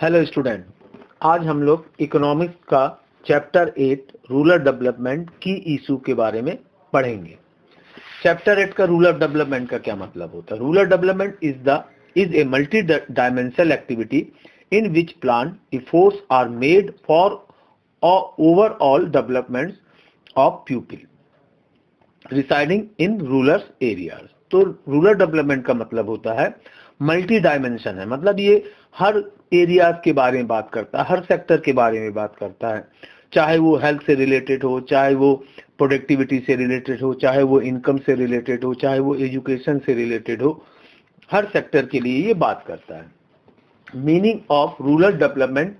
Hello student, आज हम लोग इकोनॉमिक्स का चैप्टर 8 रूरल डेवलपमेंट की इशू के बारे में पढ़ेंगे। चैप्टर 8 का रूरल डेवलपमेंट का क्या मतलब होता है? Rural development is a multi dimensional activity in which plan efforts are made for overall development of people residing in rural areas. तो रूरल डेवलपमेंट का मतलब होता है मल्टी डायमेंशन है, मतलब ये हर एरियाज के बारे में बात करता है, हर सेक्टर के बारे में बात करता है, चाहे वो हेल्थ से रिलेटेड हो, चाहे वो प्रोडक्टिविटी से रिलेटेड हो, चाहे वो इनकम से रिलेटेड हो, चाहे वो एजुकेशन से रिलेटेड हो, हर सेक्टर के लिए ये बात करता है। मीनिंग ऑफ रूरल डेवलपमेंट,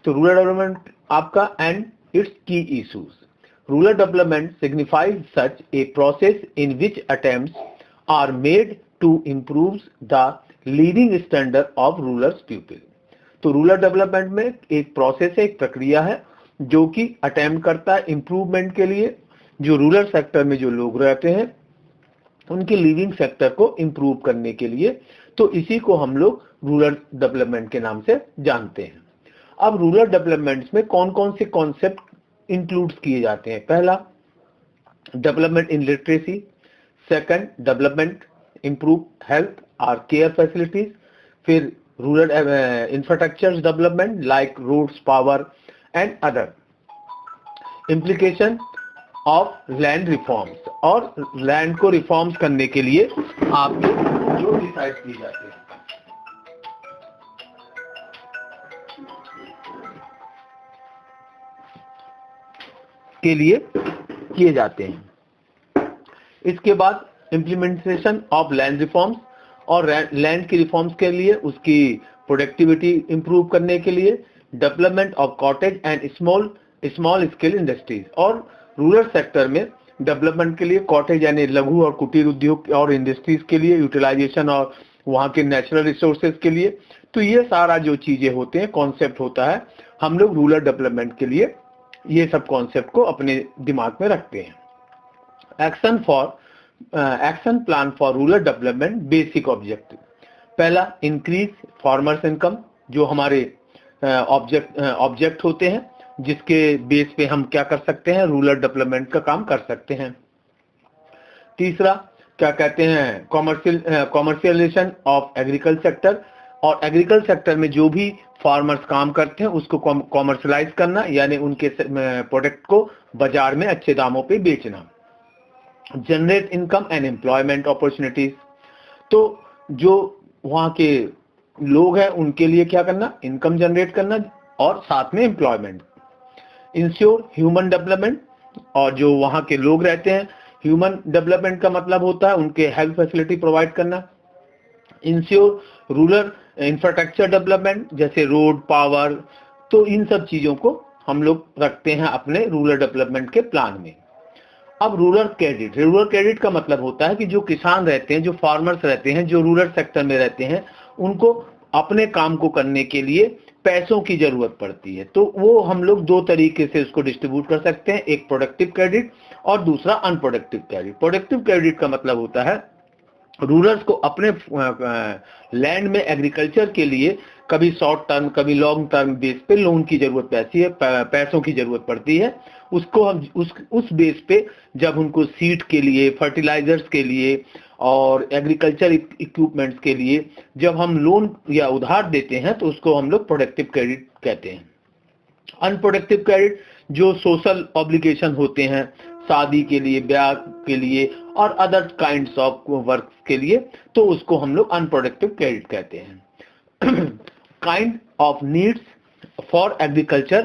तो रूरल डेवलपमेंट आपका एंड इट्स की issues. Rural development signifies such a process in which attempts are made to improve the living standard of rural people। तो रूरल डेवलपमेंट में एक प्रोसेस है, एक प्रक्रिया है जो कि अटेम्प्ट करता है इम्प्रूवमेंट के लिए, जो रूरल सेक्टर में जो लोग रहते हैं उनके लिविंग सेक्टर को इम्प्रूव करने के लिए। तो इसी को हम लोग रूरल डेवलपमेंट के नाम से जानते हैं। अब रूरल डेवलपमेंट में कौन कौन से कॉन्सेप्ट इंक्लूड किए जाते हैं? पहला, development in literacy. Second, development improve health और केयर फैसिलिटीज। फिर rural infrastructure development like roads, power and other. Implication of land reforms, और लैंड को रिफॉर्म्स करने के लिए आपके जो डिसाइड किए जाते हैं के लिए किए जाते हैं। इसके बाद इम्प्लीमेंटेशन ऑफ लैंड रिफॉर्म्स, और लैंड की रिफॉर्म्स के लिए उसकी प्रोडक्टिविटी इंप्रूव करने के लिए development of cottage and small scale industries. और रूरल सेक्टर में डेवलपमेंट के लिए कॉटेज यानी लघु और कुटीर उद्योग और इंडस्ट्रीज के लिए यूटिलाइजेशन और वहाँ के नेचुरल रिसोर्सेज के लिए। तो ये सारा जो चीजें होते हैं, कॉन्सेप्ट होता है, हम लोग रूरल डेवलपमेंट के लिए ये सब कॉन्सेप्ट को अपने दिमाग में रखते हैं। Action plan for rural development basic objective. पहला, इंक्रीज फार्मर्स इनकम, जो हमारे ऑब्जेक्ट होते हैं जिसके बेस पे हम क्या कर सकते हैं, रूरल डेवलपमेंट का काम कर सकते हैं। तीसरा, क्या कहते हैं, कॉमर्शियलाइजेशन ऑफ एग्रीकल्चर सेक्टर, और एग्रीकल्चर सेक्टर में जो भी फार्मर्स काम करते हैं उसको कॉमर्शलाइज करना, यानी उनके प्रोडक्ट को बाजार में अच्छे दामों पे बेचना। Generate income and employment opportunities, तो जो वहाँ के लोग हैं उनके लिए क्या करना, इनकम जनरेट करना और साथ में एम्प्लॉयमेंट। इंश्योर ह्यूमन डेवलपमेंट, और जो वहाँ के लोग रहते हैं, ह्यूमन डेवलपमेंट का मतलब होता है उनके हेल्थ फैसिलिटी प्रोवाइड करना। इंश्योर रूरल इंफ्रास्ट्रक्चर डेवलपमेंट, जैसे रोड, पावर, तो इन सब चीजों को हम लोग रखते हैं अपने रूरल डेवलपमेंट के प्लान में। अब रूरल क्रेडिट का मतलब होता है कि जो किसान रहते हैं, जो फार्मर्स रहते हैं, जो रूरल सेक्टर में रहते हैं, उनको अपने काम को करने के लिए पैसों की जरूरत पड़ती है। तो वो हम लोग दो तरीके से उसको डिस्ट्रीब्यूट कर सकते हैं, एक प्रोडक्टिव क्रेडिट और दूसरा अनप्रोडक्टिव क्रेडिट। प्रोडक्टिव क्रेडिट का मतलब होता है रूरल्स को अपने लैंड में एग्रीकल्चर के लिए कभी शॉर्ट टर्म कभी लॉन्ग टर्म बेस पे लोन की जरूरत पड़ती है, पैसों की जरूरत पड़ती है। उसको हम उस बेस पे जब उनको सीड के लिए, फर्टिलाइजर्स के लिए और एग्रीकल्चर इक्विपमेंट्स के लिए जब हम लोन या उधार देते हैं तो उसको हम लोग प्रोडक्टिव क्रेडिट कहते हैं। अनप्रोडक्टिव क्रेडिट जो सोशल ऑब्लिगेशन होते हैं, शादी के लिए, ब्याह के लिए और अदर काइंड्स ऑफ वर्क के लिए, तो उसको हम लोग अनप्रोडक्टिव क्रेडिट कहते हैं। Kind of needs for agriculture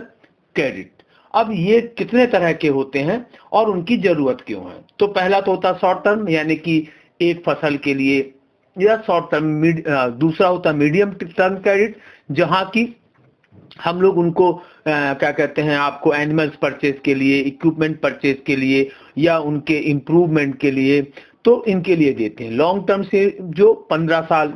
credit, अब ये कितने तरह के होते हैं और उनकी जरूरत क्यों है? तो पहला तो होता शॉर्ट टर्म, यानी कि एक फसल के लिए या शॉर्ट टर्म। दूसरा होता मीडियम टर्म क्रेडिट, जहां की हम लोग उनको क्या कहते हैं, आपको एनिमल्स परचेज के लिए, इक्विपमेंट परचेज के लिए या उनके इम्प्रूवमेंट के लिए, तो इनके लिए देते हैं। लॉन्ग टर्म से जो 15 साल,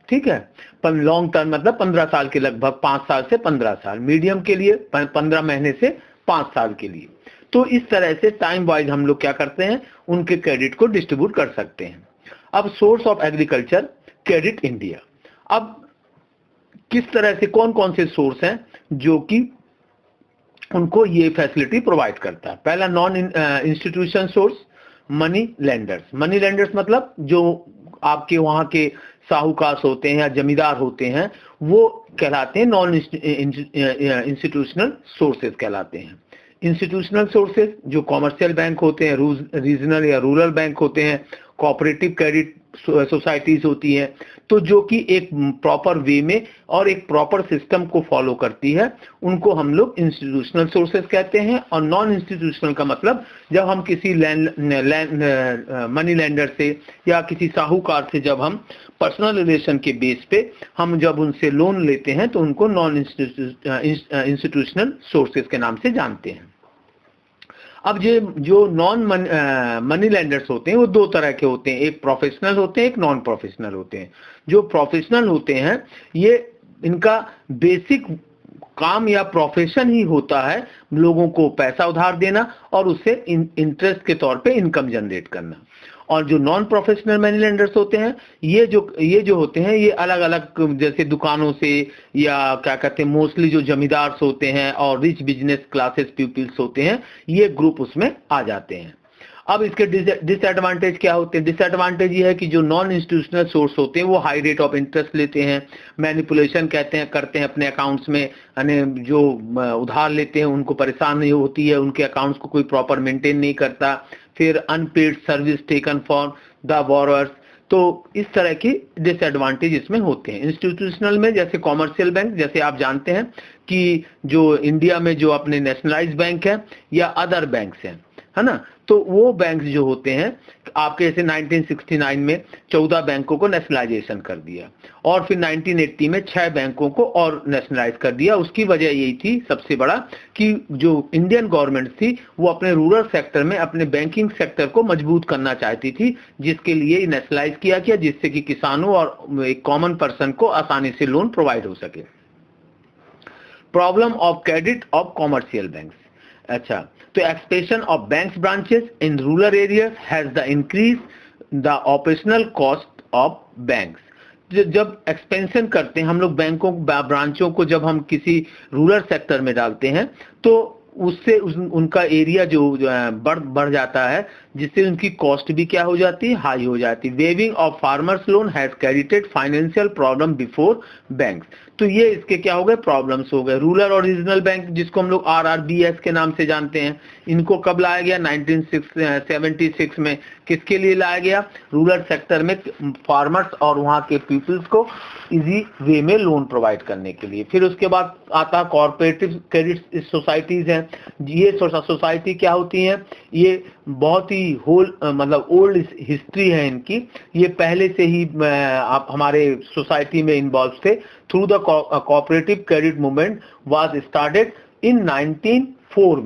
ठीक है, लॉन्ग टर्म मतलब 15 साल के लगभग 5 साल से 15 साल, मीडियम के लिए 15 महीने से 5 साल के लिए। तो इस तरह से टाइम वाइज हम लोग क्या करते हैं, उनके क्रेडिट को डिस्ट्रीब्यूट कर सकते हैं। अब source of agriculture credit India, अब किस तरह से कौन कौन से सोर्स हैं जो कि उनको ये फैसिलिटी प्रोवाइड करता है। पहला non institution source, money lenders. Money lenders मतलब जो आपके वहां के साहूकार होते हैं या जमींदार होते हैं, वो कहलाते हैं नॉन इंस्टीट्यूशनल सोर्सेज कहलाते हैं। इंस्टीट्यूशनल सोर्सेज जो कॉमर्शियल बैंक होते हैं, रीजनल या रूरल बैंक होते हैं, कोऑपरेटिव क्रेडिट सोसाइटीज होती हैं, तो जो कि एक प्रॉपर वे में और एक प्रॉपर सिस्टम को फॉलो करती है, उनको हम लोग इंस्टीट्यूशनल सोर्सेज कहते हैं। और नॉन इंस्टीट्यूशनल का मतलब जब हम किसी मनी लेंडर से या किसी साहूकार से जब हम पर्सनल रिलेशन के बेस पे हम जब उनसे लोन लेते हैं तो उनको नॉन इंस्टीट्यूशनल सोर्सेज के नाम से जानते हैं। अब ये जो नॉन मनी लेंडर्स होते हैं वो दो तरह के होते हैं, एक प्रोफेशनल होते हैं, एक नॉन प्रोफेशनल होते हैं। जो प्रोफेशनल होते हैं ये इनका बेसिक काम या प्रोफेशन ही होता है लोगों को पैसा उधार देना और उससे इंटरेस्ट के तौर पे इनकम जनरेट करना। और जो नॉन प्रोफेशनल मनी लेंडर्स होते हैं ये जो होते हैं ये अलग अलग जैसे दुकानों से या क्या कहते हैं मोस्टली जो जमींदार होते हैं और रिच बिजनेस क्लासेस पीपल्स होते हैं, ये ग्रुप उसमें आ जाते हैं। अब इसके डिसएडवांटेज क्या होते हैं? डिसएडवांटेज ये है कि जो नॉन इंस्टीट्यूशनल सोर्स होते हैं वो हाई रेट ऑफ इंटरेस्ट लेते हैं, मैनिपुलेशन करते हैं अपने अकाउंट्स में, यानी जो उधार लेते हैं उनको परेशानी होती है, उनके अकाउंट्स को कोई प्रॉपर मेंटेन नहीं करता, फिर unpaid service taken for the borrowers. तो इस तरह की डिसएडवांटेज इसमें होते हैं। इंस्टीट्यूशनल में जैसे कॉमर्शियल बैंक, जैसे आप जानते हैं कि जो इंडिया में जो अपने नेशनलाइज्ड बैंक है या अदर बैंक्स हैं, है ना, तो वो बैंक जो होते हैं आपके जैसे 1969 में 14 बैंकों को नेशनलाइजेशन कर दिया और फिर 1980 में 6 बैंकों को और नेशनलाइज कर दिया। उसकी वजह यही थी सबसे बड़ा कि जो इंडियन गवर्नमेंट थी वो अपने रूरल सेक्टर में अपने बैंकिंग सेक्टर को मजबूत करना चाहती थी, जिसके लिए नेशनलाइज किया गया, जिससे कि किसानों और एक कॉमन पर्सन को आसानी से लोन प्रोवाइड हो सके। Problem of credit of commercial banks. अच्छा, तो expansion of banks branches in rural areas has the increase the operational cost of banks. जब एक्सपेंशन करते हैं हम लोग बैंकों ब्रांचों को, जब हम किसी रूरल सेक्टर में डालते हैं तो उससे उनका एरिया जो बढ़ जाता है, जिससे उनकी कॉस्ट भी क्या हो जाती है, हाई हो जाती है। Waving of farmers loan has created financial problem before banks. तो ये इसके क्या हो गए, प्रॉब्लम्स हो गए। रूरल और रीजनल बैंक जिसको हम लोग RRBS के नाम से जानते हैं, इनको कब लाया गया? 1976 में। किसके लिए लाया गया? रूरल सेक्टर में फार्मर्स और वहाँ के पीपल्स को इजी वे में लोन प्रोवाइड करने के लिए। फिर उसके बाद आता कॉर्पोरेटिव क्रेडिट सोसाइटीज हैं। ये सोसाइटी क्या होती हैं? ये बहुत ही मतलब ओल्ड हिस्ट्री है इनकी। ये पहले से ही आप हमारे सोसाइटी में इन्वॉल्व थे। Through the cooperative credit movement was started in 1904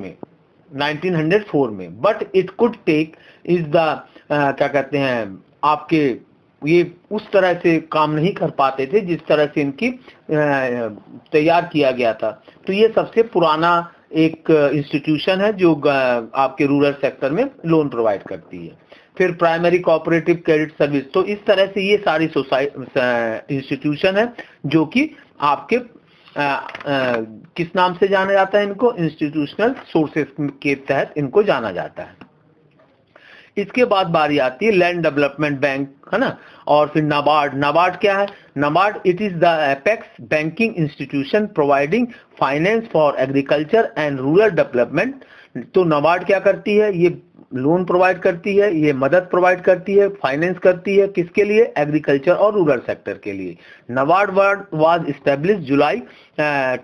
में, but it could take is the क्या कहते हैं आपके, ये उस तरह से काम नहीं कर पाते थे जिस तरह से इनकी तैयार किया गया था। तो ये सबसे पुराना एक इंस्टीट्यूशन है जो आपके रूरल सेक्टर में लोन प्रोवाइड करती है। फिर प्राइमरी कोऑपरेटिव क्रेडिट सर्विस। तो इस तरह से ये सारी इंस्टीट्यूशन है जो कि आपके किस नाम से जाना जाता है? इनको इंस्टीट्यूशनल सोर्सेस के तहत इनको जाना जाता है। इसके बाद बारी आती है लैंड डेवलपमेंट बैंक, है ना, और फिर नाबार्ड। नाबार्ड क्या है? NABARD it is the apex banking institution providing finance for agriculture and rural development. तो नाबार्ड क्या करती है? ये लोन प्रोवाइड करती है, ये मदद प्रोवाइड करती है, फाइनेंस करती है। किसके लिए? एग्रीकल्चर और रूरल सेक्टर के लिए। NABARD was established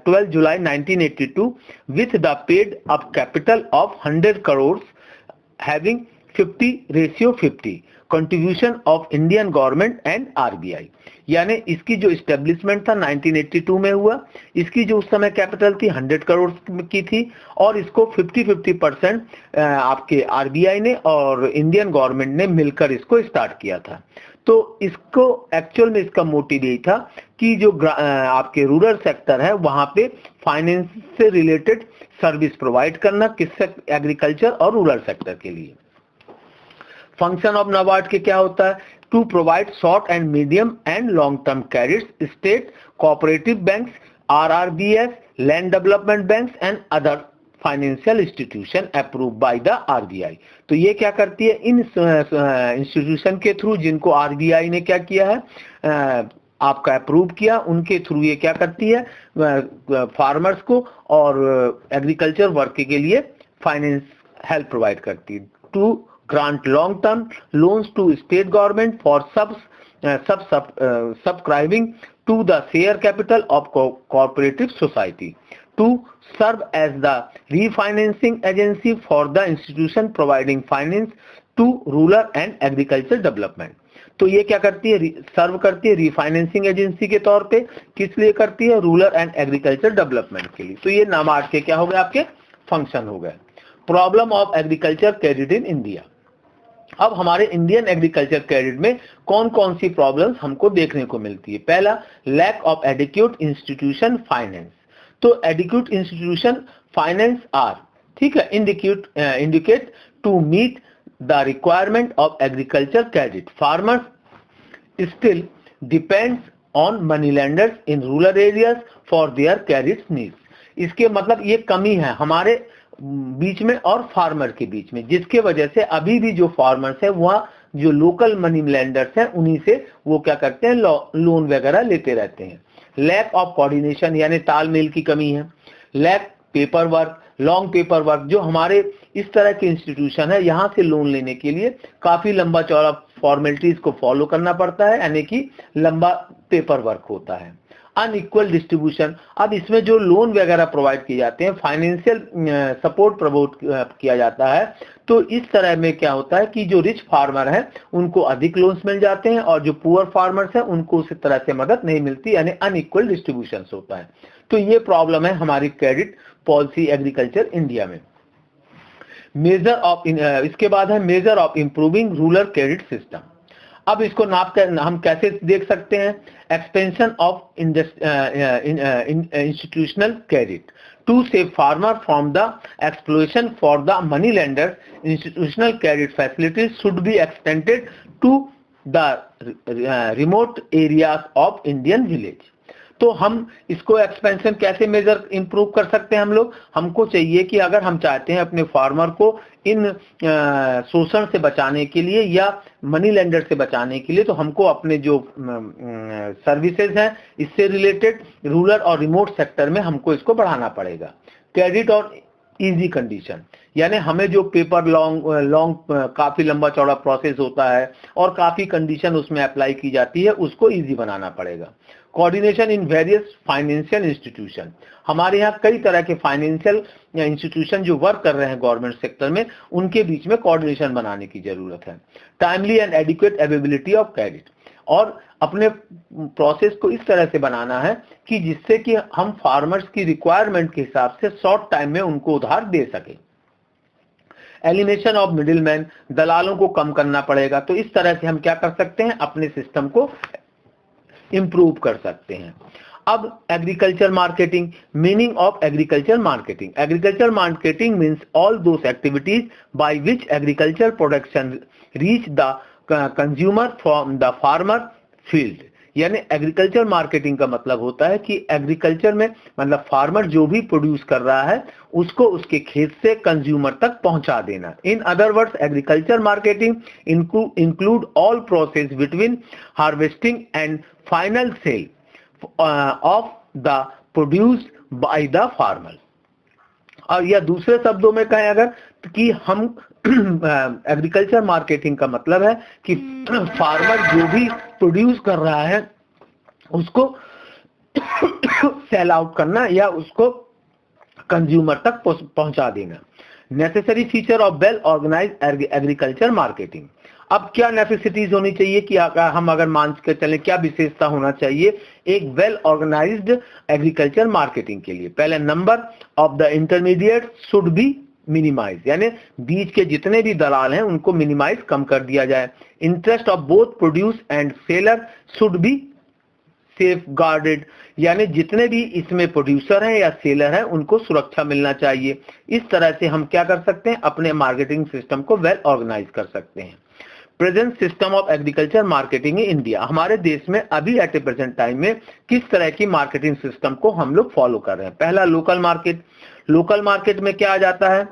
12 July 1982 with the paid up capital of 100 crore having 50:50 contribution of Indian government and RBI। यानी इसकी जो इस्टेब्लिशमेंट था 1982 में हुआ। इसकी जो उस समय कैपिटल थी 100 करोड़ की थी और इसको 50% आपके RBI ने और इंडियन गवर्नमेंट ने मिलकर इसको स्टार्ट किया था। तो इसको एक्चुअल में इसका मोटिव यही था कि जो आपके रूरल सेक्टर है वहां पे फाइनेंस से रिलेटेड सर्विस प्रोवाइड करना, किससे? एग्रीकल्चर और रूरल सेक्टर के लिए। फंक्शन ऑफ नाबार्ड के क्या होता है? to provide short and medium and long term credits, state cooperative banks, RRBS, land development banks and other financial institution approve by the RBI. तो ये क्या करती है, इन इंस्टीट्यूशन के थ्रू जिनको आरबीआई ने क्या किया है, आपका अप्रूव किया, उनके थ्रू ये क्या करती है, फार्मर्स को और एग्रीकल्चर वर्क के लिए फाइनेंस हेल्प प्रोवाइड करती है। To grant long term loans to state government for subscribing to the share capital of cooperative society, to serve as the refinancing agency for the institution providing finance to rural and agriculture development। तो ये क्या करती है, सर्व करती है refinancing agency के तौर पे, किस लिए करती है, रूरल एंड एग्रीकल्चर डेवलपमेंट के लिए। तो ये नाबार्ड के क्या हो गए, आपके फंक्शन हो गए। Problem of agriculture credit in India. अब हमारे इंडियन एग्रीकल्चर क्रेडिट में कौन कौन सी प्रॉब्लम्स हमको देखने को मिलती है। पहला, lack of adequate institution finance. तो एडिक्यूट इंस्टीट्यूशन फाइनेंस आर, ठीक है, indicate to meet the requirement of agriculture credit. Farmers still depends on money lenders in rural areas for their credit needs. इसके मतलब ये कमी है हमारे बीच में और फार्मर के बीच में, जिसके वजह से अभी भी जो फार्मर्स है वह जो लोकल मनी लेंडर्स हैं उन्हीं से वो क्या करते हैं, लोन वगैरह लेते रहते हैं। लैक ऑफ कोऑर्डिनेशन यानी तालमेल की कमी है। Lack paper work, long paper work, जो हमारे इस तरह के इंस्टीट्यूशन है यहाँ से लोन लेने के लिए काफी लंबा चौड़ा फॉर्मेलिटीज को फॉलो करना पड़ता है, यानी कि लंबा पेपर वर्क होता है। अनइक्वल डिस्ट्रीब्यूशन, अब इसमें जो लोन वगैरह प्रोवाइड किए जाते हैं, फाइनेंशियल सपोर्ट प्रमोट किया जाता है, तो इस तरह में क्या होता है कि जो रिच फार्मर है उनको अधिक लोन्स मिल जाते हैं और जो पुअर फार्मर्स हैं उनको उस तरह से मदद नहीं मिलती, यानी अनइक्वल डिस्ट्रीब्यूशन होता है। तो ये प्रॉब्लम है हमारी क्रेडिट पॉलिसी एग्रीकल्चर इंडिया में। मेजर ऑफ, इसके बाद है major of improving rural credit system. अब इसको नाप कर हम कैसे देख सकते हैं, expansion of institutional credit to save farmer from the exploitation for the money lenders. Institutional credit facilities should be extended to the remote areas of Indian village. तो हम इसको एक्सपेंशन कैसे मेजर इंप्रूव कर सकते हैं हम लोग, हमको चाहिए कि अगर हम चाहते हैं अपने फार्मर को इन शोषण से बचाने के लिए या मनी लेंडर से बचाने के लिए, तो हमको अपने जो सर्विसेज हैं इससे रिलेटेड रूरल और रिमोट सेक्टर में हमको इसको बढ़ाना पड़ेगा। क्रेडिट और इजी कंडीशन, यानी हमें जो पेपर लॉन्ग काफी लंबा चौड़ा प्रोसेस होता है और काफी कंडीशन उसमें अप्लाई की जाती है, उसको इजी बनाना पड़ेगा। Coordination in various financial institution, हमारे यहाँ कई तरह के फाइनेंशियल इंस्टीट्यूशन जो वर्क कर रहे हैं गवर्नमेंट सेक्टर में, उनके बीच में कोऑर्डिनेशन बनाने की जरूरत है। Timely and adequate availability of credit, और अपने प्रोसेस को इस तरह से बनाना है कि जिससे कि हम फार्मर्स की रिक्वायरमेंट के हिसाब से शॉर्ट टाइम में उनको उधार दे सके। एलिमिनेशन ऑफ मिडिलमैन, दलालों को कम करना पड़ेगा। तो इस तरह से हम क्या कर सकते हैं, अपने सिस्टम को इंप्रूव कर सकते हैं। अब agriculture marketing, meaning of agriculture marketing. Agriculture marketing means all those activities by which agriculture production reach the consumer from the farmer field. यानी एग्रीकल्चर मार्केटिंग का मतलब होता है कि एग्रीकल्चर में मतलब फार्मर जो भी प्रोड्यूस कर रहा है उसको उसके खेत से कंज्यूमर तक पहुंचा देना। In other words, agriculture marketing include all process between harvesting and final sale of the produce by the farmer. और या दूसरे शब्दों में कहें अगर कि हम एग्रीकल्चर मार्केटिंग का मतलब है कि फार्मर जो भी प्रोड्यूस कर रहा है उसको सेल आउट करना या उसको कंज्यूमर तक पहुंचा देना। Necessary feature of well organised agriculture marketing. अब क्या नेसेसिटीज होनी चाहिए कि हम अगर मान के चलें, क्या विशेषता होना चाहिए एक वेल ऑर्गेनाइज्ड एग्रीकल्चर मार्केटिंग के लिए। पहले, number of the intermediate should be minimise, यानी बीच के जितने भी दलाल हैं उनको मिनिमाइज कम कर दिया जाए। Interest of both produce and seller should be safe guarded, यानी जितने भी इसमें प्रोड्यूसर हैं या सेलर हैं उनको सुरक्षा मिलना चाहिए। इस तरह से हम क्या कर सकते हैं, अपने मार्केटिंग सिस्टम को वेल ऑर्गेनाइज कर सकते हैं। Present system of agriculture marketing in India, हमारे देश में अभी एट ए प्रेजेंट टाइम में किस तरह की मार्केटिंग सिस्टम को हम लोग फॉलो कर रहे हैं। पहला लोकल मार्केट, लोकल मार्केट में क्या आ जाता है,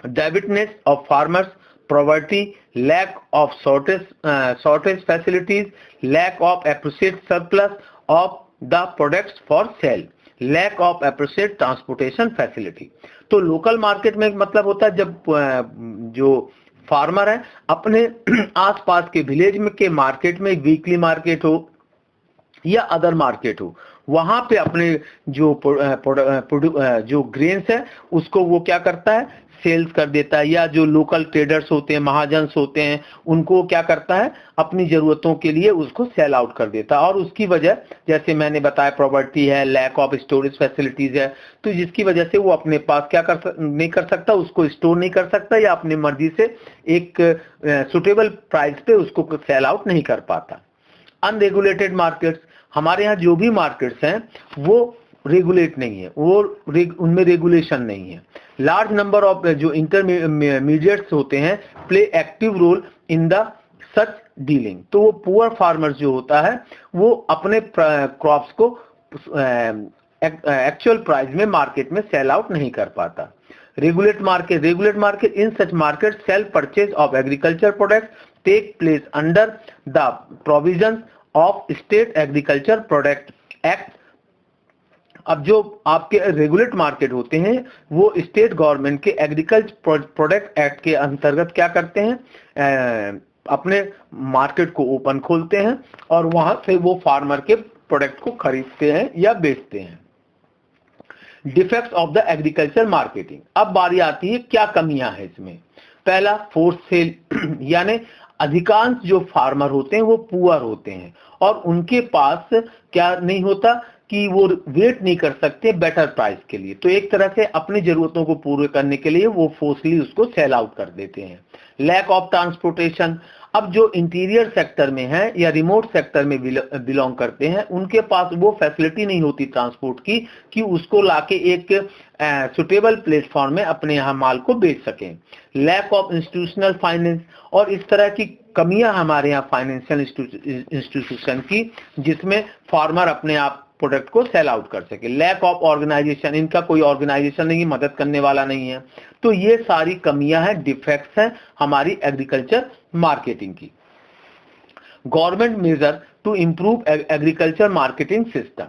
indebtedness of farmers, poverty, lack of shortage facilities, lack of appropriate surplus of the products for sale, lack of appropriate transportation facility. तो लोकल मार्केट में मतलब होता है जब जो फार्मर है अपने आसपास के विलेज में के मार्केट में, वीकली मार्केट हो या अदर मार्केट हो, वहां पे अपने जो ग्रेन्स है उसको वो क्या करता है, सेल्स कर देता है, या जो लोकल ट्रेडर्स होते हैं, महाजन्स होते हैं, उनको क्या करता है, अपनी जरूरतों के लिए उसको सेल आउट कर देता है। और उसकी वजह जैसे मैंने बताया प्रॉपर्टी है, लैक ऑफ स्टोरेज फैसिलिटीज है, तो जिसकी वजह से वो अपने पास क्या नहीं कर सकता, उसको स्टोर नहीं कर सकता या अपनी मर्जी से एक सुटेबल प्राइस पे उसको सेल आउट नहीं कर पाता। अनरेगुलेटेड मार्केट्स, हमारे यहाँ जो भी मार्केट्स हैं वो रेगुलेट नहीं है, वो उनमें रेगुलेशन नहीं है। लार्ज नंबर ऑफ जो इंटरमीडिएट्स होते हैं play active role in the such dealing, तो वो पुअर फार्मर्स जो होता है वो अपने क्रॉप्स को एक्चुअल प्राइस में मार्केट में सेल आउट नहीं कर पाता। Regulate market in such market sale purchase of agriculture products take place under the provisions of state agriculture product act. अब जो आपके रेगुलेट मार्केट होते हैं वो स्टेट गवर्नमेंट के एग्रीकल्चर प्रोडक्ट एक्ट के अंतर्गत क्या करते हैं, अपने मार्केट को ओपन खोलते हैं और वहां से वो फार्मर के प्रोडक्ट को खरीदते हैं या बेचते हैं। Defects of the agriculture marketing, अब बारी आती है क्या कमियां हैं इसमें। पहला फोर्स सेल, यानी अधिकांश जो फार्मर होते हैं वो पुअर होते हैं और उनके पास क्या नहीं होता कि वो वेट नहीं कर सकते बेटर प्राइस के लिए, तो एक तरह से अपनी जरूरतों को पूरे करने के लिए वो फोर्सली उसको सेल आउट कर देते हैं। लैक ऑफ ट्रांसपोर्टेशन, अब जो इंटीरियर सेक्टर में है या रिमोट सेक्टर में बिलोंग करते हैं उनके पास वो फैसिलिटी नहीं होती ट्रांसपोर्ट की कि उसको लाके एक सुटेबल प्लेटफॉर्म में अपने यहाँ माल को बेच सकें। लैक ऑफ इंस्टीट्यूशनल फाइनेंस, और इस तरह की कमियां हमारे यहाँ फाइनेंशियल इंस्टीट्यूशन की जिसमें फार्मर अपने आप प्रोडक्ट को सेल आउट कर सके। लैक ऑफ ऑर्गेनाइजेशन, इनका कोई ऑर्गेनाइजेशन नहीं, मदद करने वाला नहीं है। तो ये सारी कमियां हैं, डिफेक्ट्स हैं हमारी एग्रीकल्चर मार्केटिंग की। Government measure to improve agriculture marketing system,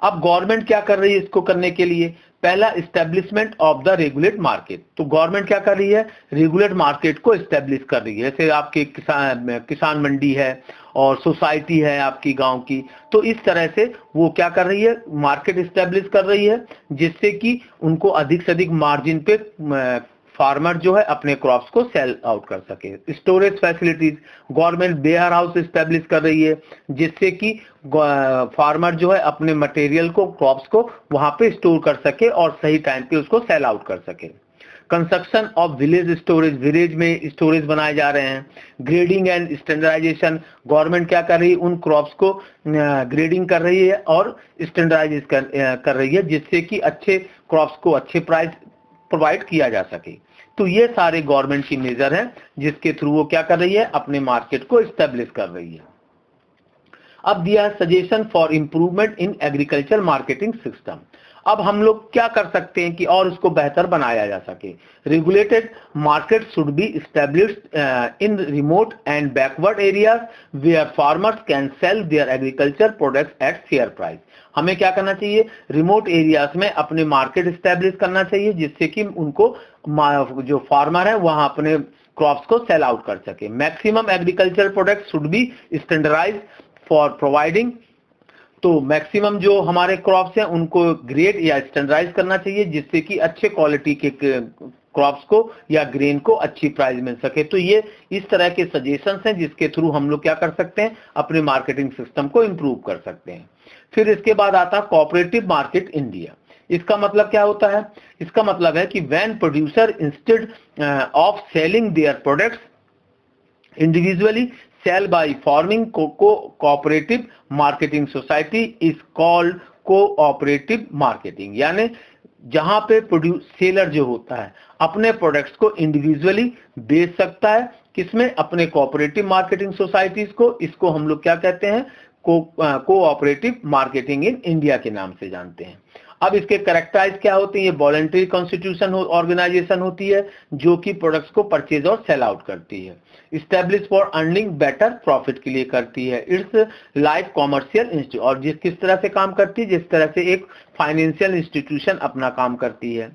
अब गवर्नमेंट क्या कर रही है इसको करने के लिए। पहला establishment of the regulate market, तो गवर्नमेंट क्या कर रही है, रेगुलेट मार्केट को एस्टेब्लिश कर रही है। जैसे आपके किसान मंडी है और सोसाइटी है आपकी गांव की, तो इस तरह से वो क्या कर रही है, मार्केट एस्टेब्लिश कर रही है जिससे कि उनको अधिक से अधिक मार्जिन पे फार्मर जो है अपने क्रॉप्स को सेल आउट कर सके। Storage facilities, government warehouse establish कर रही है जिससे कि फार्मर जो है अपने मटेरियल को, क्रॉप्स को वहां पे स्टोर कर सके और सही टाइम पे उसको सेल आउट कर सके। Construction of village storage, village में स्टोरेज बनाए जा रहे हैं। ग्रेडिंग एंड स्टैंडर्डाइजेशन, गवर्नमेंट क्या कर रही है, उन क्रॉप्स को ग्रेडिंग कर रही है और स्टैंडर्डाइज कर रही है जिससे कि अच्छे क्रॉप्स को अच्छे प्राइस प्रोवाइड किया जा सके। तो ये सारे गवर्नमेंट की मेजर हैं जिसके थ्रू वो क्या कर रही है, अपने मार्केट को एस्टेब्लिश कर रही है। अब दिया suggestion for improvement in agriculture marketing system, अब हम लोग क्या कर सकते हैं कि और उसको बेहतर बनाया जा सके। Regulated market should be established in remote and backward areas where farmers can sell their agriculture products at fair price, हमें क्या करना चाहिए, रिमोट एरियाज में अपने मार्केट एस्टेब्लिश करना चाहिए जिससे कि उनको जो फार्मर है वहां अपने क्रॉप्स को सेल आउट कर सके। Maximum agriculture product should be standardised for providing, तो मैक्सिमम जो हमारे क्रॉप्स हैं उनको ग्रेड या स्टैंडर्डाइज करना चाहिए जिससे कि अच्छे क्वालिटी के क्रॉप्स को या ग्रेन को अच्छी प्राइस मिल सके। तो ये इस तरह के सजेशंस हैं जिसके थ्रू हम लोग क्या कर सकते हैं, अपने मार्केटिंग सिस्टम को इम्प्रूव कर सकते हैं। फिर इसके बाद आता है कोऑपरेटिव मार्केट इंडिया, इसका मतलब क्या होता है, इसका मतलब है कि when producer instead of selling their products individually sell by forming cooperative marketing society is called cooperative marketing, यानी जहां पे सेलर जो होता है अपने प्रोडक्ट्स को इंडिविजुअली बेच सकता है, किसमें, अपने कोऑपरेटिव मार्केटिंग सोसाइटीज को। इसको हम लोग क्या कहते हैं, कोऑपरेटिव मार्केटिंग इन इंडिया के नाम से जानते हैं। अब इसके कैरेक्टराइज क्या होती है, ये वॉलंटरी कॉन्स्टिट्यूशन ऑर्गेनाइजेशन होती है जो कि प्रोडक्ट्स को परचेज और सेल आउट करती है। Establish for earning better profit के लिए करती है। इट्स लाइक कॉमर्शियल इंस्टीट्यूट, और किस तरह से काम करती है, जिस तरह से एक फाइनेंशियल इंस्टीट्यूशन अपना काम करती है।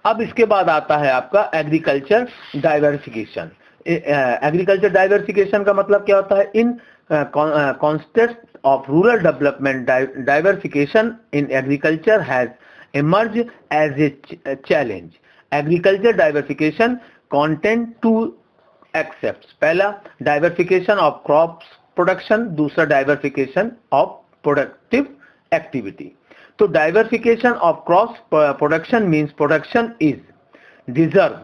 अब इसके बाद आता है आपका एग्रीकल्चर डाइवर्सिफिकेशन। एग्रीकल्चर डाइवर्सिफिकेशन का मतलब क्या होता है, in context of rural development, diversification in agriculture has emerged as a challenge. Agriculture diversification content two accepts, पहला diversification of crops production, दूसरा diversification of productive activity. तो diversification of crops production means production is deserve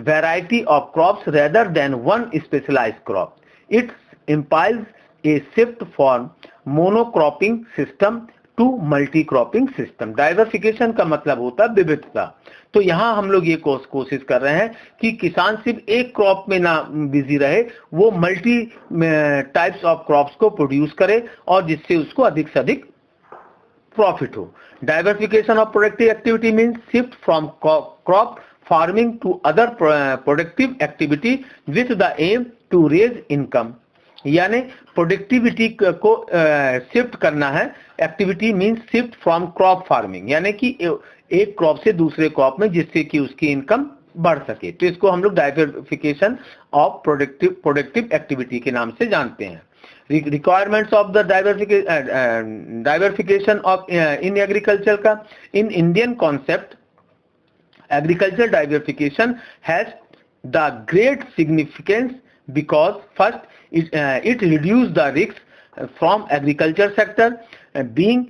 variety of crops rather than one specialized crop. It implies a shift from monocropping system to multi cropping system. Diversification का मतलब होता है विविधता। तो यहाँ हम लोग ये कोशिश कर रहे हैं कि किसान सिर्फ एक क्रॉप में ना बिजी रहे, वो मल्टी टाइप्स ऑफ क्रॉप्स को प्रोड्यूस करे और जिससे उसको अधिक से अधिक प्रॉफिट हो। Diversification of productive activity means shift from crop farming to other productive activity with the aim to raise income, यानी प्रोडक्टिविटी को शिफ्ट करना है। Activity means shift from crop farming, यानी कि एक क्रॉप से दूसरे क्रॉप में, जिससे कि उसकी इनकम बढ़ सके। तो इसको हम लोग डाइवर्सिफिकेशन ऑफ प्रोडक्टिव एक्टिविटी के नाम से जानते हैं। Requirements of the diversification of in agriculture का, in Indian concept agriculture diversification has the great significance because first it reduce the risk from agriculture sector being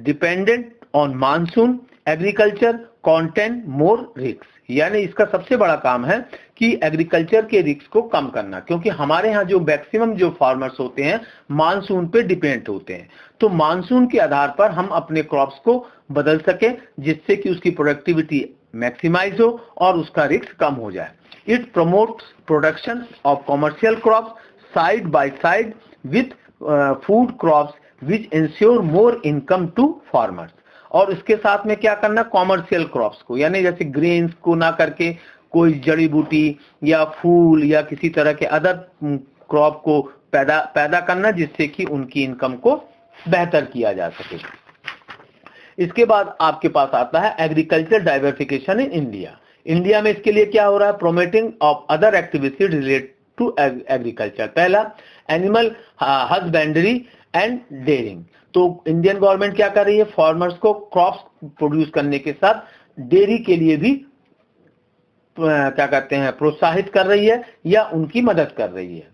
dependent on monsoon agriculture contain more risks, यानी इसका सबसे बड़ा काम है कि agriculture के risk को कम करना, क्योंकि हमारे यहाँ जो मैक्सिमम जो फार्मर्स होते हैं मानसून पे डिपेंड होते हैं। तो मानसून के आधार पर हम अपने क्रॉप्स को बदल सके जिससे कि उसकी प्रोडक्टिविटी मैक्सिमाइज हो और उसका रिस्क कम हो जाए। It promotes production of commercial crops side by side with food crops which ensure more income to farmers. और इसके साथ में क्या करना, कॉमर्शियल क्रॉप्स को, यानी जैसे ग्रेन्स को ना करके कोई जड़ी बूटी या फूल या किसी तरह के अदर क्रॉप को पैदा करना जिससे कि उनकी इनकम को बेहतर किया जा सके। इसके बाद आपके पास आता है agriculture diversification in India. India में इसके लिए क्या हो रहा है, promoting of other activity related to agriculture. पहला एनिमल हस्बेंड्री एंड डेयरिंग। तो इंडियन गवर्नमेंट क्या कर रही है, फार्मर्स को क्रॉप्स प्रोड्यूस करने के साथ डेयरी के लिए भी क्या कहते हैं प्रोत्साहित कर रही है या उनकी मदद कर रही है।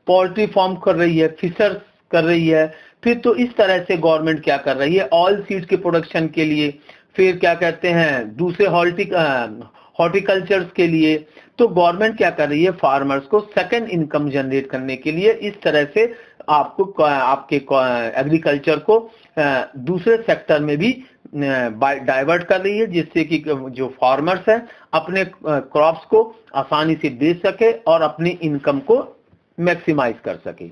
पोल्ट्री फार्म कर रही है, फिशर्स कर रही है। फिर तो इस तरह से गवर्नमेंट क्या कर रही है, ऑयल सीड्स के प्रोडक्शन के लिए, फिर क्या कहते हैं दूसरे हॉर्टिकल्चर के लिए। तो गवर्नमेंट क्या कर रही है, फार्मर्स को सेकंड इनकम जनरेट करने के लिए इस तरह से आपको आपके एग्रीकल्चर को दूसरे सेक्टर में भी डाइवर्ट कर रही है, जिससे कि जो फार्मर्स हैं अपने क्रॉप्स को आसानी से बेच सके और अपनी इनकम को मैक्सिमाइज कर सके।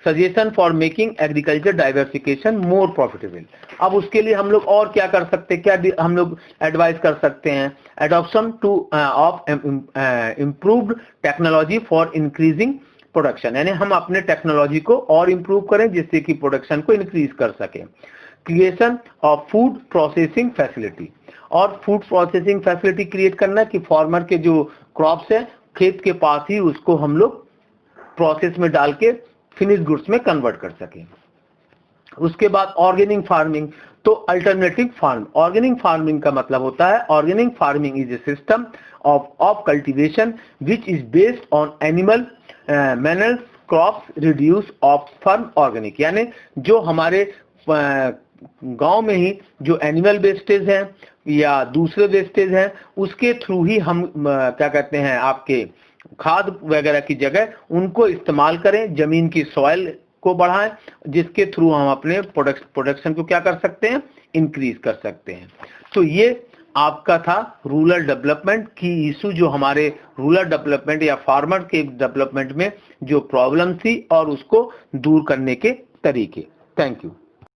Suggestion for making agriculture diversification more profitable. अब उसके लिए हम लोग और क्या कर सकते हैं, क्या हम लोग एडवाइस कर सकते हैं, adoption two of improved technology for increasing production, यानी हम अपने टेक्नोलॉजी को और इम्प्रूव करें जिससे कि प्रोडक्शन को इंक्रीज कर सकें। Creation of food processing facility, और फूड प्रोसेसिंग फैसिलिटी क्रिएट करना कि फार्मर के जो क्रॉप्स है खेत के पास ही उसको हम लोग प्रोसेस में डाल के फिनिश गुड्स में कन्वर्ट कर सकें। उसके बाद ऑर्गेनिक फार्मिंग, तो अल्टरनेटिव फार्म। ऑर्गेनिक फार्मिंग का मतलब होता है organic farming is a system of cultivation which is based on animal manners crops reduce of firm organic, यानी जो हमारे गांव में ही जो एनिमल वेस्टेज हैं या दूसरे वेस्टेज हैं उसके थ्रू ही हम क्या कहते हैं आपके खाद वगैरह की जगह उनको इस्तेमाल करें, जमीन की सॉइल को बढ़ाएं, जिसके थ्रू हम अपने प्रोडक्शन को क्या कर सकते हैं, इंक्रीज कर सकते हैं। तो ये आपका था रूरल डेवलपमेंट की इशू, जो हमारे रूरल डेवलपमेंट या फार्मर के डेवलपमेंट में जो प्रॉब्लम थी और उसको दूर करने के तरीके। Thank you.